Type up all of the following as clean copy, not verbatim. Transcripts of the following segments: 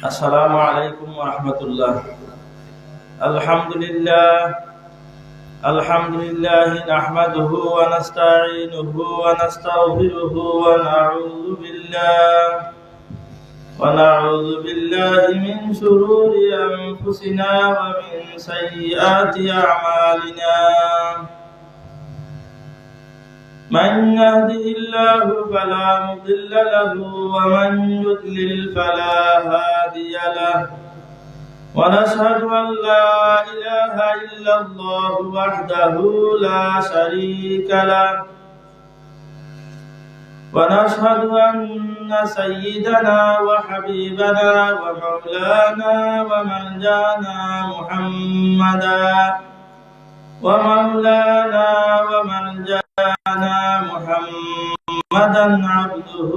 আসসালামু আলাইকুম ওয়া রাহমাতুল্লাহ। আলহামদুলিল্লাহ নাহমাদুহু ওয়া নাস্তাঈনুহু ওয়া নাস্তাগফিরুহু ওয়া নাউযু বিল্লাহি মিন শুরুরি আনফুসিনা ওয়া মিন সাইয়্যাতি আ'মালিনা। من يهده الله فلا مضل له ومن يضلل فلا هادي له ونشهد أن لا إله إلا الله وحده لا شريك له ونشهد أن سيدنا وحبيبنا ومولانا وملجانا محمدا محمدا عبده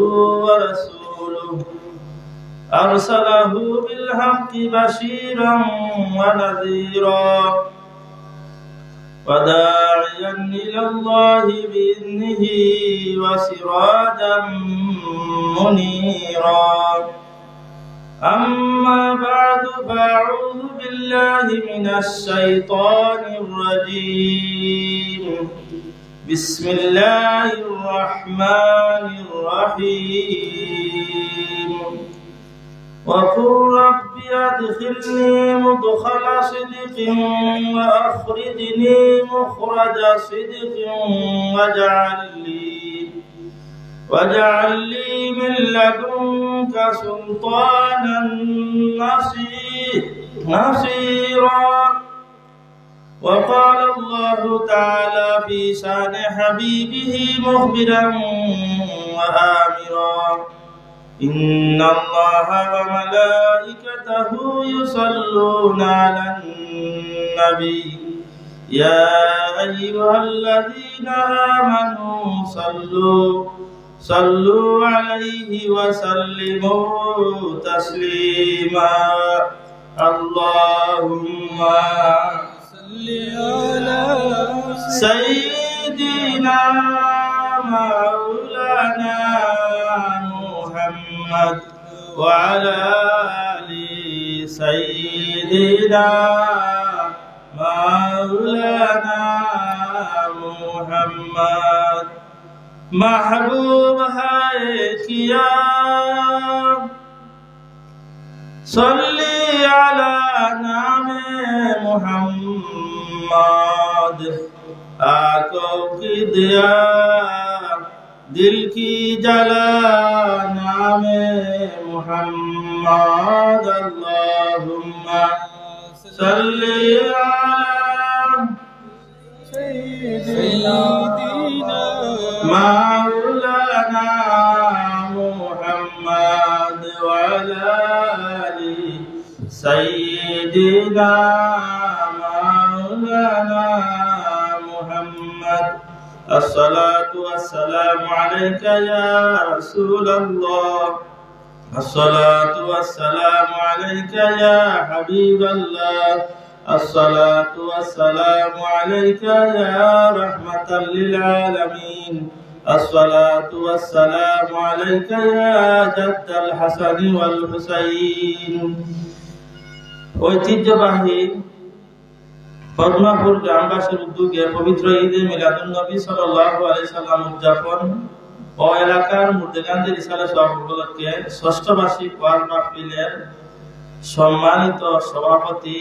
ورسوله أرسله بالحق بشيرا ونذيرا وداعيا إلى الله بإذنه وسراجا منيرا. أما بعد فأعوذ بالله من الشيطان الرجيم. بسم الله الرحمن الرحيم. وقل رب أدخلني مدخل صدق وأخرجني مخرج صدق واجعل لي من لدنك سلطانا نصيرا. وقال الله تعالى في شان حبيبه مخبرا وآمرا: إن الله وملائكته يصلون على النبي يا أيها الذين آمنوا صلوا عليه وسلموا تسليما. اللهم صل على سيدنا مولانا محمد وعلى آل سيدنا مولانا محمد. محبوب ہے کیا صلی علی نام محمد. آنکھوں کی دیا دل کی جلا نام محمد. اللہم صلی علی سیدنا مولانا محمد وعلى آل سيدنا مولانا محمد. الصلاة والسلام عليك يا رسول الله. الصلاة والسلام عليك يا حبيب الله. الصلاة والسلام عليك يا رحمة للعالمين. الصلاة والسلام عليك يا جد الحسن والحسين. ঐতিহ্যবাহী পদ্মাপুর গ্রামবাসীর উদ্যোগে পবিত্র ঈদে মিলাদুন নবী সাল্লাল্লাহু আলাইহি সাল্লাম উদযাপন ও এলাকার মুর্দেগানদের ইসালে সওয়াব উপলক্ষে ষষ্ঠ বার্ষিক ওয়াজ মাহফিলের সম্মানিত সভাপতি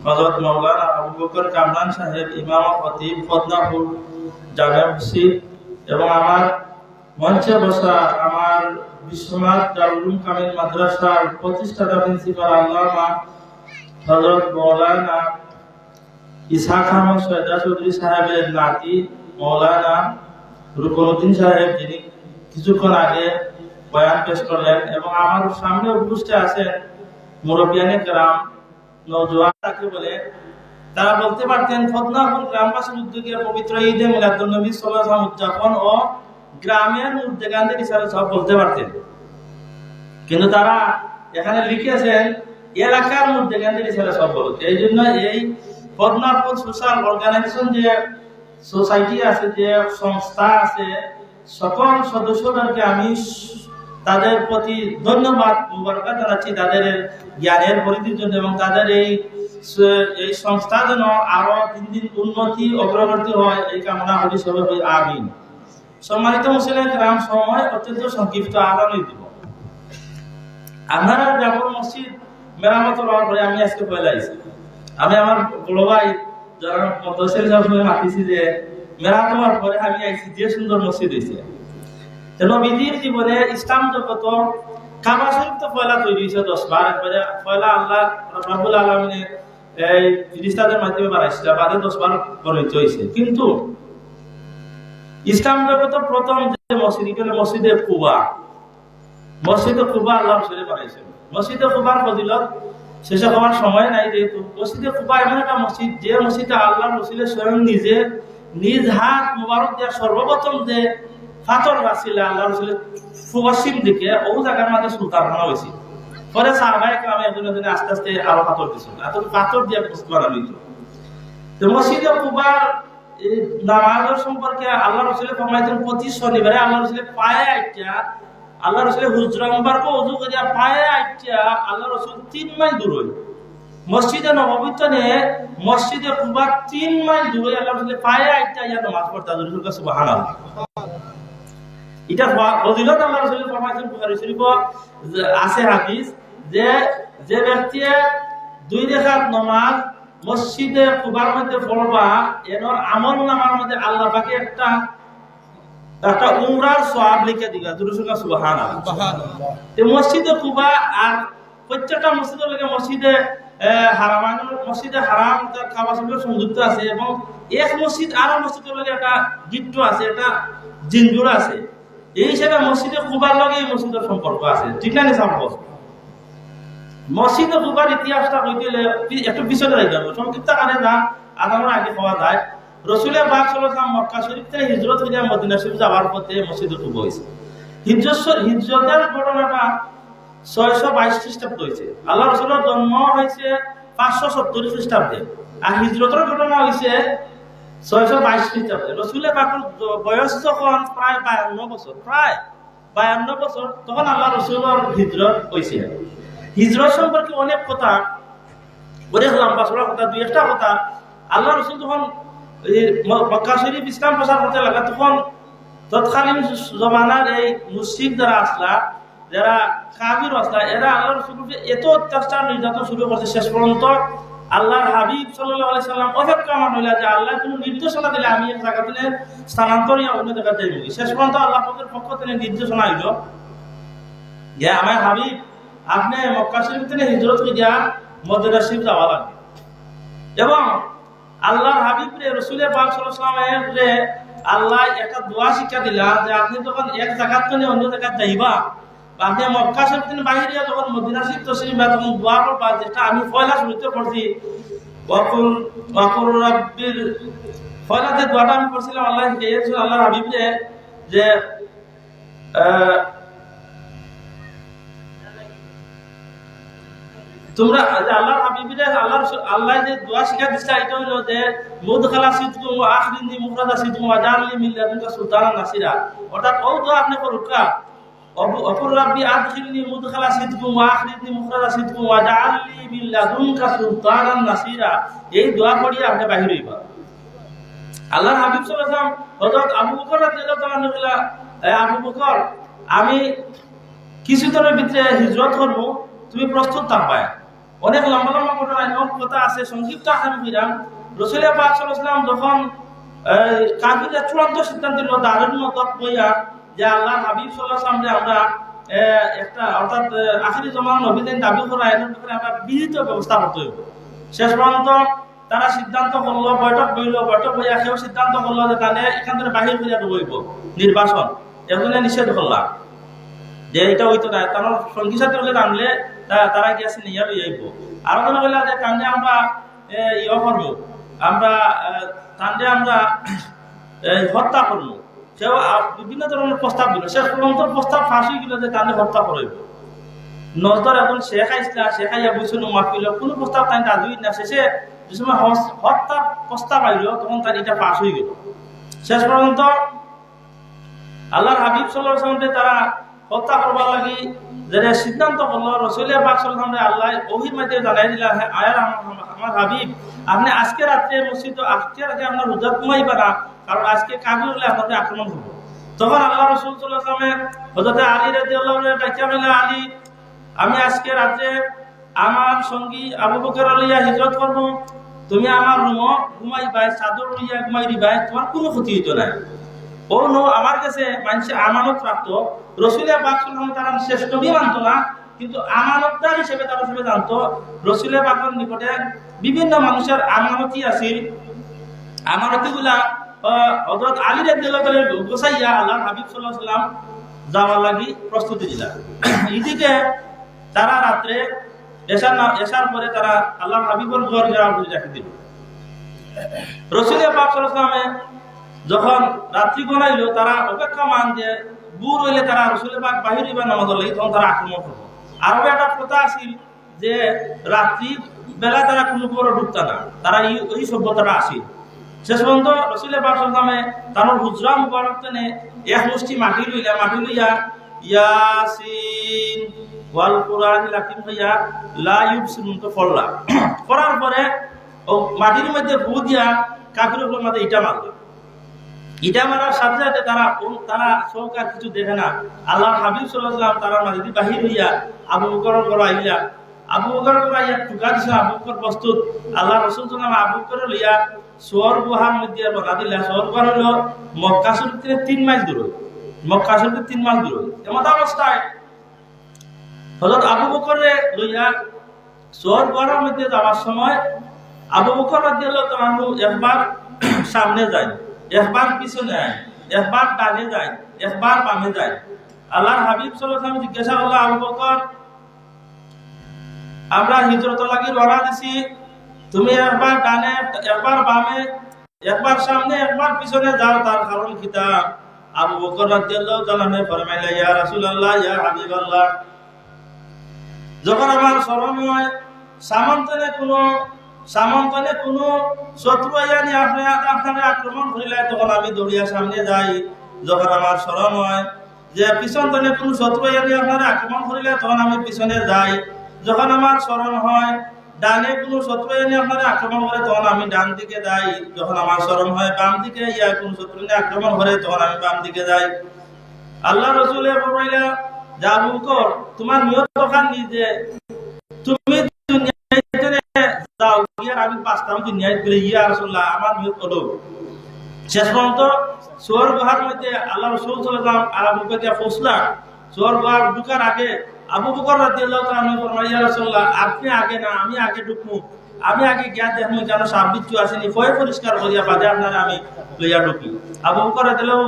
হযরত মাওলানা আবু বকর কামরান সাহেব ইমাম খতিব পদ্মাপুর জামে মসজিদ এবং আমার মঞ্চে বসা আমার বিশ্বনাথ দারুল উলুম কামিল মাদ্রাসার প্রতিষ্ঠাতা প্রিন্সিপাল আল্লামা হযরত মাওলানা ইসহাক আহমদ সৈয়দা চৌধুরী সাহেবের নাতি মাওলানা রুকনুদ্দিন সাহেব, যিনি কিছুক্ষণ আগে বয়ান পেশ করলেন, এবং আমার সামনে উপস্থিত আছেন মুরব্বিয়ানে কেরাম, নওজোয়ান তাকে বলে, তারা বলতে পারতেন পদ্মাপুর গ্রামবাসীর উদ্যোগে পবিত্র ঈদে মিলাদুন নবী সাল্লাল্লাহু আলাইহি ওয়াসাল্লাম উদযাপন ও গ্রামের মুর্দেগানদের ইসালে সব বলতে পারতেন, কিন্তু তারা এখানে লিখেছেন এলাকার মুর্দেগানদের ইসালে সব বলতে। এই জন্য এই পদ্মাপুর সোশ্যাল অর্গানাইজেশন যে সোসাইটি আছে, যে সংস্থা আছে, সকল সদস্যদেরকে আমি তাদের প্রতি ধন্যবাদ মুবারকাত জানাচ্ছি তাদের জ্ঞানের পরিধির জন্য এবং তাদের এই সংস্থা যেন আরো দিন দিন উন্নতি অগ্রগতি হয় এই কামনা করি সবাই আমিন। সম্মানিত মুসলিম গ্রাম সময় অত্যন্ত সংক্ষিপ্ত আগামী দিব আপনারা ব্যাপক মসজিদ মেরামত হওয়ার পরে আমি আজকে পয়লা আইছি। আমি আমার বড় ভাই যারা মদরসের সবসময় মাতিছি যে মেরামত হওয়ার পরে আমি আইছি যে সুন্দর মসজিদ হয়েছে। নবীজির জীবনে ইসলাম জগত কাবা শরীফ তো পয়লা তৈরি হয়েছে 10 বার, একবারে পয়লা আল্লাহ রাব্বুল আলামিনের এই ফেরেশতাদের মাধ্যমে বানাইছিল, বাদে 10 বার বর্ণিত হয়েছে। কিন্তু ইসলাম জগত প্রথম যে মসজিদ হলো মসজিদে কুবা। মসজিদে কুবা আল্লাহ রাসূল বানাইছেন। মসজিদে কুবার ফজিলত শেষ হওয়ার সময় নাই, যেহেতু মসজিদে কুবা এমন একটা মসজিদ যে মসজিদে আল্লাহ রাসূল স্বয়ং নিজে নিজ হাত মুবারক দিয়ে সর্বপ্রথম যে পাথর রাখছিল আল্লাহ রাসূলের পশ্চিম দিকে, ওই জায়গার মাঝে সুলতানখানা হয়েছে। পরে সাহাবায়ে কেরাম একজন একজন আস্তে আস্তে আরো পাথর দিয়েছিল, এত পাথর দিয়ে মসজিদ বানানো হইতো। তো মসজিদে কুবার নামাজের সম্পর্কে আল্লাহ রাসূল ফরমাইতেন প্রতি শনিবারে আল্লাহ রাসূলের পায়ে আইটা আল্লাহ রাসূলের হুজরা মুবারক ওযু করিয়া পায়ে আইটা আল্লাহ রাসূল 3 মাইল দূরে মসজিদে নববীতে মসজিদে কুবা 3 মাইল দূরে আল্লাহ রাসূলের পায়ে আইটা ইয়া নামাজ পড়তা। সুবহানাল্লাহ। এটা ফজিলত আল্লাহ রাসূল ফরমাইছেন, বুখারী শরীফ আছে হাদিস যে যে ব্যক্তি 2 রাকাত নামাজ মসজিদে কুবার মধ্যে পড়বা এর আমল নামার মধ্যে আল্লাহ পাকে একটা উমরার সওয়াব লিখে দিবা। সুবহানাল্লাহ। তো মসজিদে কুবা আর প্রত্যেকটা মসজিদের লাগে মসজিদে হারাম তার কাবা শরীফের সংযুক্ত আছে এবং এক মসজিদ আর মসজিদের লাগে একটা গিফট আছে, একটা জিনজুর আছে। এই হিসাবে মসজিদে কুবার লগে এই মসজিদের সম্পর্ক আছে, ঠিক না? সম্পর্ক মসজিদে কুবার ইতিহাসটা কইতে একটু পিছনে রাখতে হবে, সংক্ষিপ্ত আকারে না আদানোর আগে পাওয়া যায়। রাসূল পাক সাল্লাল্লাহু আলাইহি ওয়াসাল্লাম মক্কা শরীফ থেকে হিজরত করে মদিনা শরীফ যাওয়ার পথে মসজিদে কুবা হয়েছে। হিজরতের ঘটনাটা 622 খ্রিস্টাব্দ হয়েছে। আল্লাহ রাসূলের জন্ম হয়েছে 570 খ্রিস্টাব্দে আর হিজরতের ঘটনা হয়েছে 622 খ্রিস্টাব্দে। রাসূল পাকের বয়স যখন প্রায় 52 বছর তখন আল্লাহ রাসূলের হিজরত হয়েছে। হিজরত সম্পর্কে অনেক কথা, অনেক লম্বা চড়া কথা, 2-1টা কথা। আল্লাহ রাসূল যখন মক্কা শরীফ ইসলাম প্রচার করতে লাগা তখন তৎকালীন জমানার এই মুশরিক যারা আসলা, যারা কাফির আসলা, এরা আল্লাহ রাসূলকে এত অত্যাচার নির্যাতন শুরু করছে, শেষ পর্যন্ত আল্লাহর হাবিব সাল্লাল্লাহু আলাইহি সাল্লাম অপেক্ষমান হইলা যে আল্লাহ কোনো নির্দেশনা দিলে আমি এক জায়গা থেকে স্থানান্তর ইয়া অন্য জায়গায় যাইব। শেষ পর্যন্ত আল্লাহ পাকের পক্ষ থেকে নির্দেশনা আইল যে আমার হাবিব আপনি মক্কা শরীফ থেকে হিজরত করিয়া মদিনা শরীফ যাওয়া লাগবে। এবং আল্লাহর হাবিব রাসূল পাক সাল্লাল্লাহু আলাইহি ওয়াসাল্লাম আল্লাহ একটা দোয়া শিক্ষা দিলা যে আপনি যখন এক জায়গা থেকে অন্য জায়গায় যাইবা, আপনি মক্কা শরীফ থেকে বাইরে যখন মদিনা শরীফ তশরিফ তখন দোয়া করবা, যেটা আমি পয়লা শুরুতে পড়ছি ওয়াকুল রাব্বির পয়লাতে দোয়াটা আমি পড়ছিলাম। আল্লাহ শিখিয়েছেন আল্লাহর হাবিবকে যে তোমরা আল্লাহর হাবিবরে আল্লাহ যে দোয়া শিক্ষা দিচ্ছে এটা হলো যে মুদখালা সিদকুম ওয়া আখরিনি মুখরাজা সিদকুম ওয়া জাআলনি মিন লাদুনকা সুলতানান নাসিরা। অর্থাৎ ও দোয়া আপনি করুকা অপর রাব্বি আদখিলনি মুদখালা সিদকুম ওয়া আখরিনি মুখরাজা সিদকুম ওয়া জাআলনি মিন লাদুনকা সুলতানান নাসিরা। এই দোয়া পড়িয়া আপনি বাহির হইবা। আল্লাহর হাবিব সাল্লাল্লাহু আলাইহি ওয়াসাল্লাম হযরত আবু বকর রাদিয়াল্লাহু তাআলা বলেন, আবু বকর আমি কিছুদিনের ভিতরে হিজরত করব, তুমি প্রস্তুত থাকবা। অনেক লম্বা লম্বা কথা আছে, সংক্ষিপ্ত আকারে কইলাম। রাসূল পাক সাল্লাল্লাহু আলাইহি ওয়াসাল্লাম যখন কাফিররা চূড়ান্ত সিদ্ধান্ত নিল দারুল মদত কইয়া যে আল্লাহর হাবিব সাল্লাল্লাহু আলাইহি ওয়াসাল্লাম আমরা একটা অর্থাৎ আখিরি জামান নবীদের দাবি করা এর ব্যাপারে আমরা বিহিত ব্যবস্থা করতে হবে। শেষ পর্যন্ত তারা সিদ্ধান্ত করলো, বৈঠক বইয়া কেউ সিদ্ধান্ত করলো যে তাহলে এখান থেকে বাহির করিয়া দেবইব নির্বাচন। এজন্য নিষেধ করলাম যে এটা হইতো না, তার সঙ্গী সাথী হলে টানলে তারা গিয়েছে নিয়ে লইব। আরো কোনো বললা যে টানলে আমরা ইয়ে করবো, আমরা টানলে আমরা হত্যা করবো। সেও বিভিন্ন ধরনের প্রস্তাব দিল। শেষ পর্যন্ত প্রস্তাব ফাঁসি গেল যে টানলে হত্যা করব। নজর এখন শেখ আইসলা, শেখ আইয়া বুঝছিল মাফিল কোনো প্রস্তাব তাই রাজুই না। শেষে যে সময় হত্যার প্রস্তাব আইল তখন তার এটা পাশ হয়ে গেল। শেষ পর্যন্ত আল্লাহর হাবিব সাল্লাল্লাহু আলাইহি ওয়াসাল্লাম তারা হত্যা করবার লাগি যেটা সিদ্ধান্ত করলো রাসূল পাক সাল্লাল্লাহু আলাইহি আল্লাহ ওহীর মধ্যে জানাই দিলা আয়ার আমার হাবিব আপনি আজকে রাতে মসজিদ আজকে রাতে আপনার রোজা কমাইবা না, কারণ আজকে কাফির হলে আপনাদের আক্রমণ হবে। তখন আল্লাহ রাসূল সাল্লাল্লাহু আলাইহি ওয়াসাল্লাম হযরত আলী রাদিয়াল্লাহু আনহু ডাকিয়া বললেন, আলী আমি আজকে রাতে আমার সঙ্গী আবু বকর লইয়া হিজরত করব, তুমি আমার রুমে ঘুমাইবা, চাদর লইয়া ঘুমাই দিবা, তোমার কোনো ক্ষতি হইতো না। ও নো, আমার কাছে মানুষ আমানত রাখতো, রাসূল পাক সাল্লাল্লাহু আলাইহি ওয়াসাল্লাম শ্রেষ্ঠ নবী মানতো না, কিন্তু আমানতদার হিসেবে তারা সবাই জানতো রাসূল পাকের নিকটে বিভিন্ন মানুষের আমানতি আছিল। আমানতিগুলা হযরত আলী রাদিয়াল্লাহু তাআলা গোছাইয়া আল্লাহর হাবিব সাল্লাল্লাহু আলাইহি ওয়াসাল্লাম যাওয়ার লাগি প্রস্তুতি দিলা। এদিকে তারা রাত্রে এশার পরে তারা আল্লাহর হাবিবের ঘর ঘেরাও করে রাখি দিল। রাসূল পাক সাল্লাল্লাহু আলাইহি ওয়াসাল্লাম যখন রাত্রি গনাইলো, তারা অপেক্ষা মান যে বুর হইলে তারা রাসূল পাক বাহির হইবা নামাজ লাগি, তখন তারা আক্রমণ করবে। আরো একটা কথা আছিল যে রাত্রি বেলা তারা কোনো বড় ঢুকতা না, তারা এই সভ্যতাটা আসিল। শেষ পর্যন্ত রাসূল পাক সাল্লাল্লাহু আলাইহি ওয়াসাল্লাম তার হুজরা মুবারক তেনে এক মুষ্টি মাটি লইয়া ইয়াসিন ওয়াল কুরআনিল হাকিম হইয়া লা ইউবসিরুন তো পড়লা। পড়ার পরে ও মাটির মধ্যে ফু দিয়া কাফিরদের মধ্যে ইটা মারল। ইটা মারার সাথে সাথে তারা সরকার কিছু দেখে না, আল্লাহর হাবিব সাল্লাল্লাহু আলাইহি ওয়াসাল্লাম তারা মাঝে বাহির হইয়া আবু বকরের ঘরে আইলা। আবু বকরের ঘরে আইয়া টুকা দিছে, আবু বকর প্রস্তুত। আল্লাহ রাসূল সাল্লাল্লাহু আলাইহি ওয়াসাল্লাম আবু বকরের লইয়া সোর গুহার মধ্যে বলা দিলা। সোর গুহার হলো মক্কা শরীফ থেকে 3 মাইল দূরে, মক্কা শরীফ থেকে 3 মাইল দূরে। এমন অবস্থায় হযরত আবু বকরে লইয়া সোর গুহার মধ্যে যাওয়ার সময় আবু বকর রাদিয়াল্লাহু তাআলা একবার সামনে যায়, একবার পিছনে যায়, একবার ডানে যায়, একবার বামে যায়। আল্লাহর হাবিব সাল্লাল্লাহু আলাইহি ওয়াসাল্লাম জিজ্ঞাসা করলেন, আবু বকর আমরা হিজরতের লাগি রওনা দিছি, তুমি একবার ডানে, একবার বামে, একবার সামনে, একবার পিছনে যাও, তার কারণ কিতা? আবু বকর রাদিয়াল্লাহু তাআলা ফরমাইলেন, ইয়া রাসূলুল্লাহ, ইয়া হাবিবাল্লাহ, যখন আমার শরণ হয় সামন্তনে কোনো শত্রু আইয়ানি আপনারা আক্রমণ করিলে, তখন আমি দৌড়িয়া সামনে যাই। যখন আমার স্মরণ হয় যে পিছন তনে কোনো শত্রু আইয়ানি আপনারা আক্রমণ করিলে, তখন আমি পিছনে যাই। যখন আমার স্মরণ হয় ডানে কোনো শত্রু আইয়ানি আপনারা আক্রমণ করে, তখন আমি ডান দিকে যাই। যখন আমার স্মরণ হয় বাম দিকে ইয়া কোনো শত্রু নিয়ে আক্রমণ করে, তখন আমি বাম দিকে যাই। আল্লাহ রাসূল বললেন, যে আবু বকর তোমার নিয়ত খান নিজে, তুমি আমি বাঁচতাম দুনিয়ায় বলে, ইয়া রাসূলুল্লাহ আমার নিয়ত হলো। শেষ পর্যন্ত সোর গুহার মধ্যে আল্লাহ রাসূল সাল্লাল্লাহু আলাইহি ওয়াসাল্লাম আর আবু বকর পৌঁছলা। সোর গুহার ঢুকার আগে আবু বকর রাদিয়াল্লাহু তাআলা ফরমায়, ইয়া রাসূলুল্লাহ আপনি আগে না, আমি আগে ঢুকবো, আমি আগে গিয়া দেখবো কেন সাপ বিচ্ছু আসেনি, ভয় পরিষ্কার করিয়া বাদে আপনারা আমি লইয়া ঢুকি। আবু বকর রাদিয়াল্লাহু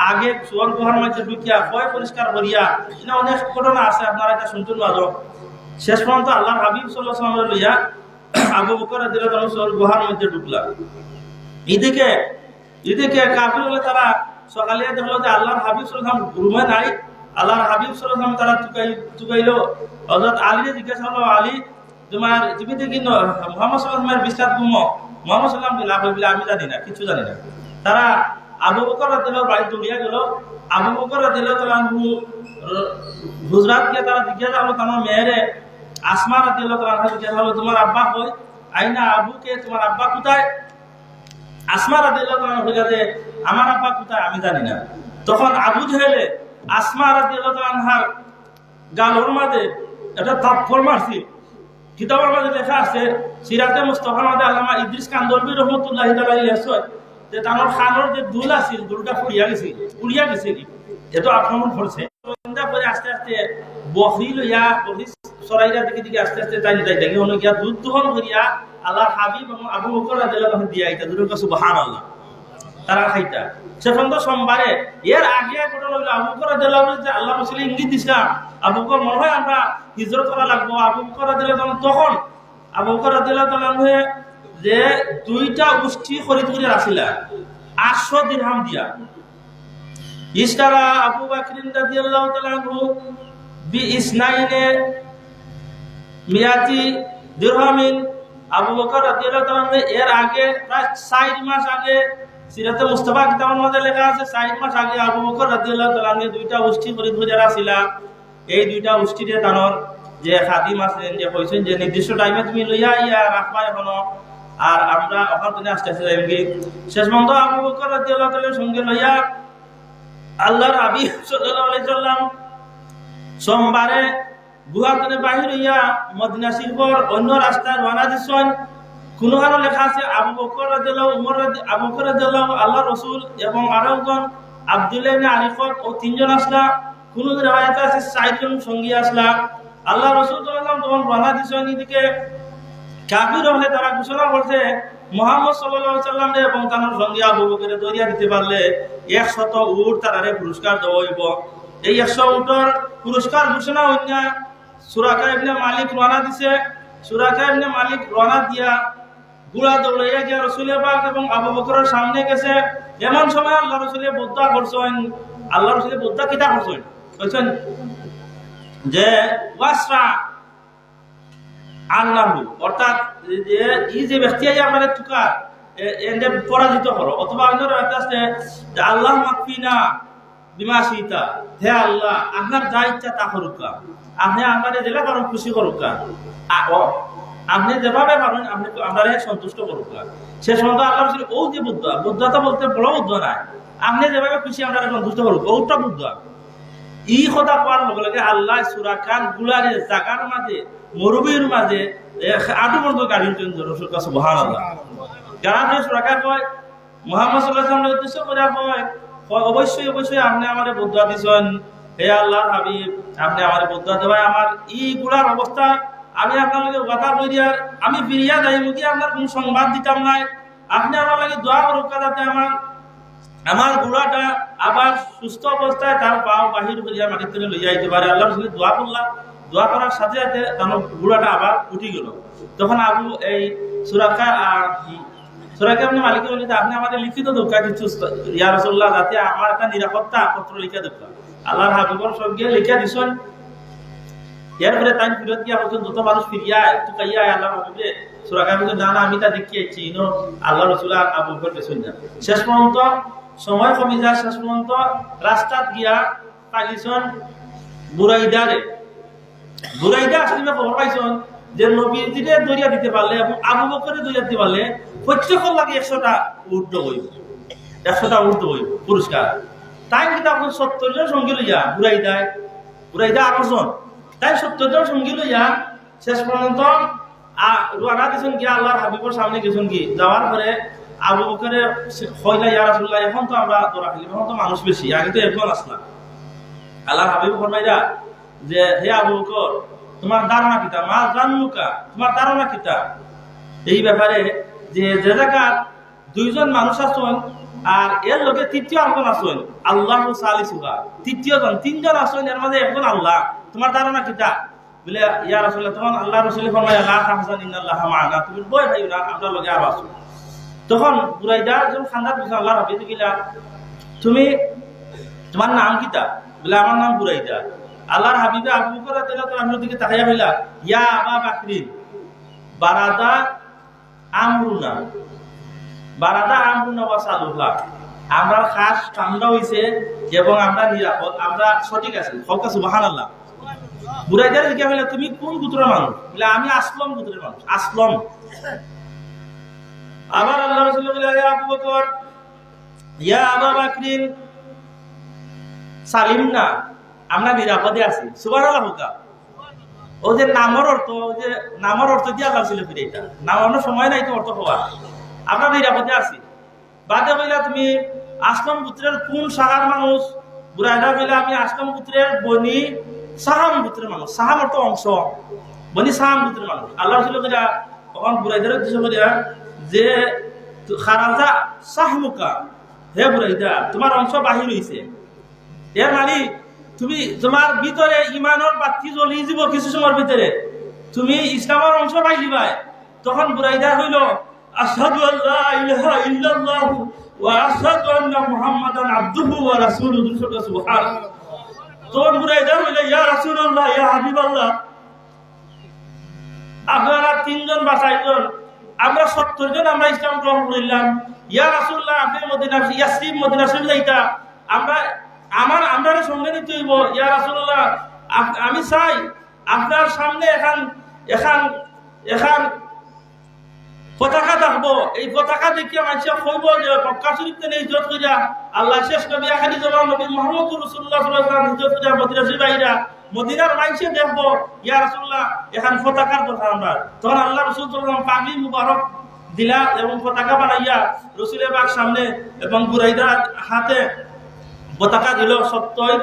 আগে সোর গুহার মধ্যে ঢুকিয়া ভয় পরিষ্কার করিয়া, এটা অনেক ঘটনা আছে, আপনারা এটা শুনতে পারো। শেষ পর্যন্ত আল্লাহর হাবিব সাল্লাল্লাহু আলাইহি ওয়াসাল্লাম লইয়া আবু বকর রাদিয়াল্লাহু তাআলা গুহার মধ্যে ঢুকলা। এদিকে কাফির হলে তারা সকালে দেখলো যে আল্লাহর হাবিব সাল্লাল্লাহু আলাইহি ওয়াসাল্লাম রুমে নাই। আল্লাহর হাবিব সাল্লাল্লাহু আলাইহি ওয়াসাল্লাম তারা চুকাইলো। হযরত আলীকে জিজ্ঞাসা করলো, আলী তোমার জীবিত কি মুহাম্মদ সাল্লাল্লাহু আলাইহি ওয়াসাল্লামের বিস্তার ঘুমো? মুহাম্মদ সাল্লাল্লাহু আলাইহি ওয়াসাল্লাম বলে, আমি জানি না, কিছু জানি না। তারা আবু বকর রাদিয়াল্লাহু বাড়ি দৌড়িয়া গেল। আবু বকর রাদিয়াল্লাহু তাআলা হুজরাতকে তারা জিজ্ঞাসা করলো, তোমার মেয়েরে আসমা রাদিয়াল্লাহু তাআলা জিজ্ঞাসা করলো, তোমার আব্বা কই? আইনা আবুকে, তোমার আব্বা কোথায়? আসমা রাদিয়াল্লাহু তাআলা বললেন যে আমার আব্বা কোথায় আমি জানি না। তখন আবু জেহেলে আসমা রাদিয়াল্লাহু তাআলার গালের মাঝে একটা থাপ্পড় মারছে। কিতাবের মাঝে লেখা আছে, সিরাতে মুস্তাফার মধ্যে আল্লামা ইদ্রিস কান্দরবী রাহমাতুল্লাহি তাআলা লেখছে যে তার খানোর যে দুল আছিল, দুলটা পুড়িয়া গেছে কি এত আক্রমণ করছে। আস্তে আস্তে বকরি লইয়া বকরি সরাইরা দিকে আস্তে আস্তে যাইতে হলো গিয়া দুধ দহন করিয়া আল্লাহর হাবিব এবং আবু বকর রাদিয়াল্লাহু তাআলা দিয়া আইতা দুটো সুবহানাল্লাহ তারা খাইতা। সেখানে সোমবারে এর আগে ঘটনা হলো আবু বকর রাদিয়াল্লাহু তাআলা যে আল্লাহ রাসূল ইঙ্গিত দিছা আবু বকর মনে হয় আমরা হিজরত করা লাগবো। আবু বকর রাদিয়াল্লাহু তাআলা তখন আবু বকর রাদিয়াল্লাহু তাআলা যে দুইটা গোষ্ঠী খরিদ করে রাখিলা 800 দিরহাম দিয়া। ইশতারা আবু বকর রাদিয়াল্লাহু তাআলা বি ইসনাইনে মিয়াতি দিরহামিন। আবু বকর রাদিয়াল্লাহু তাআলা এর আগে প্রায় 4 মাস আগে সিরাতে মুস্তাফা কিতাবের মধ্যে লেখা আছে 4 মাস আগে আবু বকর রাদিয়াল্লাহু তাআলা আনহু দুইটা উষ্টি খরিদ করে রাখিলা। এই দুইটা উষ্টিতে তানোর যে খাদিম আছেন যে কইছেন যে নির্দিষ্ট টাইমে তুমি লইয়া ইয়া রাখবা এখনো, আর আমরা ওখান থেকে আস্তে আস্তে যাইবি। শেষ পর্যন্ত আবু বকর রাদিয়াল্লাহু তাআলার সঙ্গে লইয়া আল্লাহর হাবিব সাল্লাল্লাহু আলাইহি সাল্লাম সোমবারে গুহা থেকে বাহির হইয়া মদিনা শরীফের অন্য রাস্তায় রওনা দিছেন। কোন কারণে লেখা আছে আবু বকর রাদিয়াল্লাহু আবু বকর রাদিয়াল্লাহু আল্লাহর রাসূল এবং আরো একজন আব্দুল্লাহ ইবনে আরিফত ও তিনজন আসলা। কোন রিওয়ায়াতে আছে 4 জন সঙ্গী আসলা। আল্লাহ রাসূল সাল্লাল্লাহু আলাইহি ওয়াসাল্লাম যখন রওনা দিছেন এদিকে কাফির হলে তারা ঘোষণা করছে মুহাম্মদ সাল্লাল্লাহু আলাইহি ওয়াসাল্লাম এবং তার সঙ্গী আবু বকরের দরিয়া দিতে পারলে 100 উট তারারে পুরস্কার দেওয়া হইব। এই 100 উটের পুরস্কার ঘোষণা হইনা সুরাকা ইবনে মালিক রওনা দিছে। সুরাকা ইবনে মালিক রওনা দিয়া গুড়া দৌড়াইয়া গিয়া রাসূলের পাক এবং আবু বকরের সামনে গেছে। এমন সময় আল্লাহ রাসূল বদ্দুয়া করছেন। আল্লাহ রাসূল বদ্দুয়া কিটা করছেন? কইছেন যে ওয়াসরা আল্লাহু, অর্থাৎ যে এই যে ব্যক্তি আমাদের তুকা এন্ডে পরাজিত করো, অথবা অন্য রাতে আছে যে আল্লাহ মাকফিনা বিমা শিতা, হে আল্লাহ আপনার যা ইচ্ছা তা করুকা, আপনি আমাদের জেলা পারেন খুশি করুকা, আপনি যেভাবে পারেন আপনি আমরা সন্তুষ্ট করুকা। সে সময় আল্লাহ রাসূল ও যে বুদ্ধা, বুদ্ধতা বলতে বড় বুদ্ধ নাই, আপনি যেভাবে খুশি আমরা সন্তুষ্ট করুক, ওটা বুদ্ধ। এই কথা কোয়ার লগে লগে আল্লাহ সূরা কান গুলারে জাগার মাঝে মরুভূমির মাঝে আটু পর্যন্ত গাড়ির জন্য রাসূল কাছে সুবহানাল্লাহ গাড়ি সূরা কান কয় মুহাম্মদ সাল্লাল্লাহু আলাইহি ওয়াসাল্লাম উদ্দেশ্য করে কয় অবশ্যই অবশ্যই আপনি আমারে বদুয়া দিছেন, হে আল্লাহর হাবিব আপনি আমারে বদুয়া দেওয়ায় আমার এই গুলার অবস্থা আমি আপনার লগে কথা কই দিয়ার আমি ফিরিয়া যাই মুকি আপনার কোন সংবাদ দিতাম নাই। আপনি আমার লাগে দোয়া করুক যাতে আমার গুড়াটা আবার সুস্থ অবস্থায় তার পাও বাহির করিয়া মাটির থেকে লইয়া আইতে পারে। আল্লাহ রাসূল দোয়া করলাম, দোয়া করার সাথে সাথে তার গুড়াটা আবার উঠে গেল। তখন আবু এই সুরাকা আপনি মালিক বলি আপনি আমাদের লিখিত দোকা কিছু ইয়া রাসূলুল্লাহ যাতে আমার একটা নিরাপত্তা পত্র লিখে দোকা আল্লাহর হাবিবর সঙ্গে লিখে দিছেন। এরপরে তাই ফিরত গিয়া বলছেন যত মানুষ ফিরিয়া একটু কাইয়া আল্লাহর হাবিবে সুরাকা বলছেন না না আমি তা দেখিয়েছি আল্লাহ রাসূল আর আবু বকর পেছন না। শেষ পর্যন্ত সময় কমে যায়, শেষ পর্যন্ত রাস্তাত গিয়া পাইছেন বুরাইদারে। বুরাইদা আসলে খবর পাইছেন যে নবীর দিকে দরিয়া দিতে পারলে এবং আবু বকরের দরিয়া দিতে পারলে প্রত্যেকের লাগে 100টা উর্ধ হইব, 100টা উর্ধ হইব পুরস্কার। তাই কিন্তু আপনি 70 জন সঙ্গী লইয়া বুরাইদা 8 জন, তাই 70 জন সঙ্গী লইয়া শেষ পর্যন্ত রওনা দিয়েছেন গিয়া আল্লাহর হাবিবের সামনে গেছেন। কি যাওয়ার পরে আবু বকরের কইলা ইয়া রাসূলুল্লাহ এখন তো আমরা দৌড়া খেলি, এখন তো মানুষ বেশি, আগে তো একজন আসলাম। আল্লাহর হাবিব ফরমাইলা যে হে আবু বকর তোমার ধারণা কিতা, মা জান্নুকা তোমার ধারণা কিতা এই ব্যাপারে যে যে জায়গার 2 জন মানুষ আছেন আর এর লগে তৃতীয় একজন আছেন আল্লাহু সালিসুহা, তৃতীয় জন 3 জন আছেন এর মাঝে একজন আল্লাহ, তোমার ধারণা কিতা? বলে ইয়া রাসূলুল্লাহ তখন আল্লাহ রাসূল ফরমায়া লা তাহজান ইন্নাল্লাহা মা'ানা, তুমি ভয় পাইও না আমরা লগে আর আছো। তখন বুরাইদা যখন খান্দাত দিছেন আল্লাহর হাবিব গিলা তুমি তোমার নাম কিতা? বলে আমার নাম বুরাইদা। আল্লাহর হাবিবে আবু বকর রাদিয়াল্লাহু তাআলার দিকে তাকাইয়া বললা ইয়া আবা বকরিন বারাদা আমরুনা ওয়া সালুহা, আমরা খাস ঠান্ডা হইছে এবং আমরা নিরাপদ, আমরা সঠিক আছি। হক সুবহানাল্লাহ। বুরাইদার দিকে বললা তুমি কোন গোত্রের মানুষ? বলে আমি আসলম গোত্রের মানুষ। আসলম। আবার আল্লাহ রাসূল বলে ইয়া আবু বকর ইয়া আবা বকরিন সালিমনা, আমরা নিরাপদে আছি। সুবহানাল্লাহ। হুকা ও যে নামের অর্থ দিয়ে আল্লাহ ছিল ফিরে, এটা নামানোর সময় নাই তো অর্থ হওয়া, আমরা নিরাপদে আছি। বাদে বইলা তুমি আসলাম গোত্রের কোন শাখার মানুষ? বুরাইদা বইলা আমি আসলাম গোত্রের বনি সাহাম গোত্রের মানুষ। সাহাম অর্থ অংশ, বনি সাহাম গোত্রের মানুষ। আল্লাহ রাসূল বইলা তখন বুরাইদার উদ্দেশ্য করিয়া যে খারাজা সাহমুকা, হে বুরাইদা তোমার অংশ বাহির হইছে। এর মানে তুমি তোমার ভিতরে ইমানের বাতি জ্বলি যাব কিছু সময়ের ভিতরে, তুমি ইসলামের অংশ পাইলিবা। তখন বুরাইদা হইল আশহাদু আল্লা ইলাহা ইল্লাল্লাহ ওয়া আশহাদু আন্না মুহাম্মাদান আবদুহু ওয়া রাসূলুহু। সুবহানাল্লাহ। তখন বুরাইদা হইল ইয়া রাসূলুল্লাহ ইয়া হাবিবাল্লাহ আপনারা 3 জন বা 4 জন আমরা 70 জন আমরা ইসলাম গ্রহণ করলাম। ইয়া রাসূলুল্লাহ আপনি মদিনা ইয়াসরিব মদিনা শরীফ যাইতা, আমরা সঙ্গে নিতে হইব। ইয়া রাসূলুল্লাহ আমি চাই আপনার সামনে এখন পতাকা থাকবো, এই পতাকা দেখিয়া মানুষ কইব যে মক্কা শরীফ থেকে হিজরত কইরা আল্লাহ শেষ নবী আখিরি জামান নবী মুহাম্মদ রাসূলুল্লাহ সাল্লাল্লাহু আলাইহি ওয়াসাল্লাম হিজরত কইরা মদিনা শরীফ আইরা মদিনার মানুষে দেখবো ইয়া রাসূলুল্লাহ এখন পতাকার দরকার আমরা। তখন আল্লাহ রাসূল সাল্লাল্লাহু আলাইহি ওয়াসাল্লাম পাগড়ি মুবারক দিলা এবং পতাকা বানাইয়া রাসূলের পাক সামনে এবং বুরাইদার হাতে পতাকা দিল সত্যই।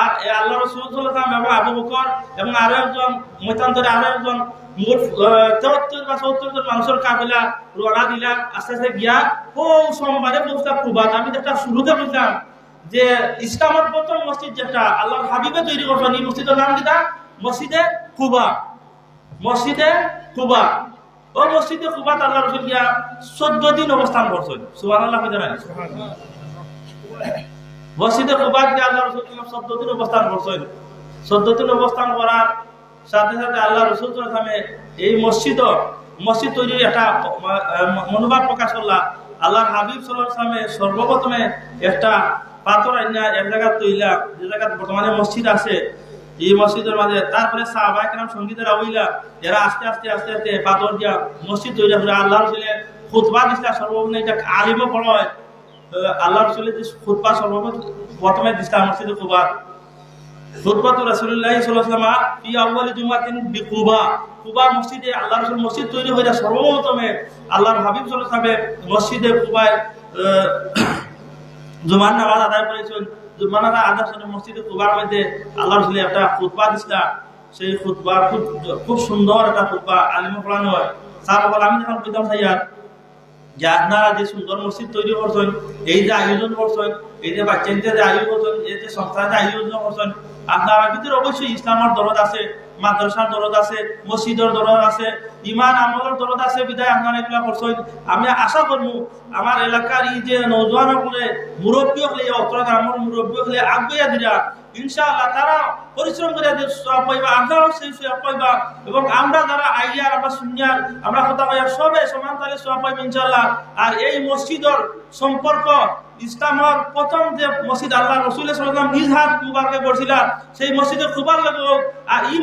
আর আল্লাহ রাসূল সাল্লাল্লাহু আলাইহি ওয়াসাল্লাম এবং আবু বকর এবং আরো একজন মতান্তরে আরো একজন মোট 73 বা 74 জন মানুষের কাফেলা রওনা দিলা। আস্তে আস্তে গিয়া ও সোমবারে পৌঁছলা কুবাত। আমি যেটা শুরুতে বললাম যে ইসলামের প্রথম মসজিদ যেটা আল্লাহর হাবিবে তৈরি করছেন, এই মসজিদের নাম কিটা? মসজিদে কুবা। মসজিদে কুবা। ও মসজিদে কুবাত আল্লাহ রাসূল গিয়া 14 দিন অবস্থান করছেন। সুবহানাল্লাহ। মসজিদে কুবাত গিয়া আল্লাহ রাসূল 14 দিন অবস্থান করছেন। 14 দিন অবস্থান করার সাথে সাথে আল্লাহ রাসূল সাল্লাল্লাহু আলাইহি ওয়াসাল্লাম এই মসজিদ তৈরির একটা মনোভাব প্রকাশ করলা। আল্লাহর হাবিব সাল্লাল্লাহু আলাইহি ওয়াসাল্লাম সর্বপ্রথমে একটা পাথর আইনা এক জায়গা তৈলা, যে জায়গা বর্তমানে মসজিদ আছে, এই মসজিদের মাঝে তারপরে সাহাবায়ে কেরাম সঙ্গীতেরা হইলা, এরা আস্তে আস্তে আস্তে আস্তে পাথর দিয়া মসজিদ তৈরি করে। আল্লাহ রাসূলের খুতবা দিছিলা সর্বপ্রথম, এটা আলিমও পড়া হয়। আল্লাহ রাসূলের যে খুতবা সর্বপ্রথমে দিছিলা মসজিদে কুবা। খুতবাতু রাসূলুল্লাহ সাল্লাল্লাহু আলাইহি ওয়াসাল্লাম ফি আউয়ালি জুমাতিন বিকুবা। কুবা মসজিদে আল্লাহ রাসূল মসজিদ তৈরি হইয়া সর্বপ্রথমে আল্লাহর হাবিব সাল্লাল্লাহু আলাইহি ওয়াসাল্লাম মসজিদে কুবায় জুমার নামাজ আদায় করেছেন। জুমার নামাজ আদায় করে মসজিদে কুবার মধ্যে আল্লাহ রাসূল একটা খুতবা দিছিলা। সেই খুতবা খুব সুন্দর একটা খুতবা, আলিমে পড়ানো হয়। সাহাবারা আমি যখন কইতাম ভাইয়ার যে আপনারা যে সুন্দর মসজিদ তৈরি করছেন, এই যে আয়োজন করছেন, এই যে বাচ্চাদের যে আয়োজন করছেন, এই যে সংস্থার যে আয়োজন করছেন, আপনার ভিতরে অবশ্যই ইসলামের দরদ আছে, মাদ্রাসার দরদ আছে, মসজিদের দরদ আছে, ইমান আমলের দরদ আছে, বিদায় আপনারা এগুলা করছেন। আমি আশা করবো আমার এলাকার এই যে নৌজওয়ান হলে মুরব্বী হলে অত্র আমার মুরব্বী হলে আগুয়া দিরা ইনশাআল্লাহ তারা পরিশ্রম করে সওয়াব পাইবা, আমরাও সেই সওয়াব পাইবা এবং আমরা যারা আইয়ার আমরা সুন্নিয়ার আমরা কথা কইয়া সবে সমান তালে সওয়াব পাইব ইনশাআল্লাহ। আর এই মসজিদের সম্পর্ক ইসলামের প্রথম যে মসজিদ আল্লাহ রাসূল সাল্লাল্লাহু আলাইহি ওয়াসাল্লাম নিজ হাত মুবারকে করছিলেন, সেই মসজিদে কুবার লাগে হোক। আর এই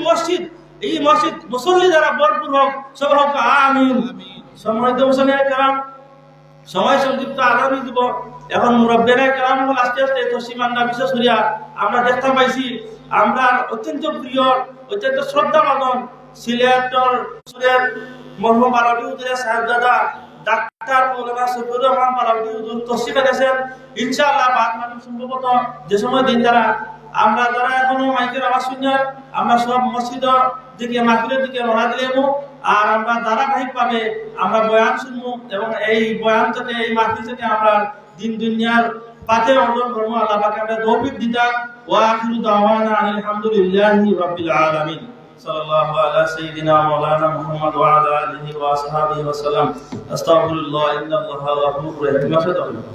মসজিদ মুসল্লি যারা ভরপুর হোক, সব হোক আমিন। সম্মানিত মুসল্লিরা কেরাম, সময় সংক্ষিপ্ত আগামী দিব। এখন মুরব্বিরা কেরাম হল আস্তে আস্তে তসিমান্না বিশেষ করিয়া আমরা দেখতে পাইছি আমরা অত্যন্ত প্রিয় অত্যন্ত শ্রদ্ধাভাজন সিলেটর মরহুম বালাউদ্দি হুজুরের সাহেবজাদা ডাক্তার মৌলানা সফিউর রহমান বালাউদ্দি হুজুর তশরিফ এনেছেন। ইনশাআল্লাহ বাদ মাধ্যম সম্ভবত যে সময় দিন যারা আমরা যারা এখনো মাইকের আওয়াজ শুনি আমরা সব মসজিদের দিকে মাহফিলের দিকে রওনা দিলেন। আর আমরা ধারাবাহিক ভাবে আমরা বয়ান শুনবো এবং এই বয়ান থেকে এই মাহফিল থেকে আমরা দিন দুনিয়ার পাতে অর্জন করবো। আল্লাহ পাকে আমরা তৌফিক দিতা। ওয়া আখিরু দাওয়ানা আলহামদুলিল্লাহি রাব্বিল আলামিন। সাল্লাল্লাহু আলা সাইয়্যিদিনা মাওলানা মুহাম্মদ ওয়া আলা আলিহি ওয়া আসহাবিহি ওয়া সাল্লাম। আস্তাগফিরুল্লাহ ইন্নাল্লাহা গাফুরুর রহিম।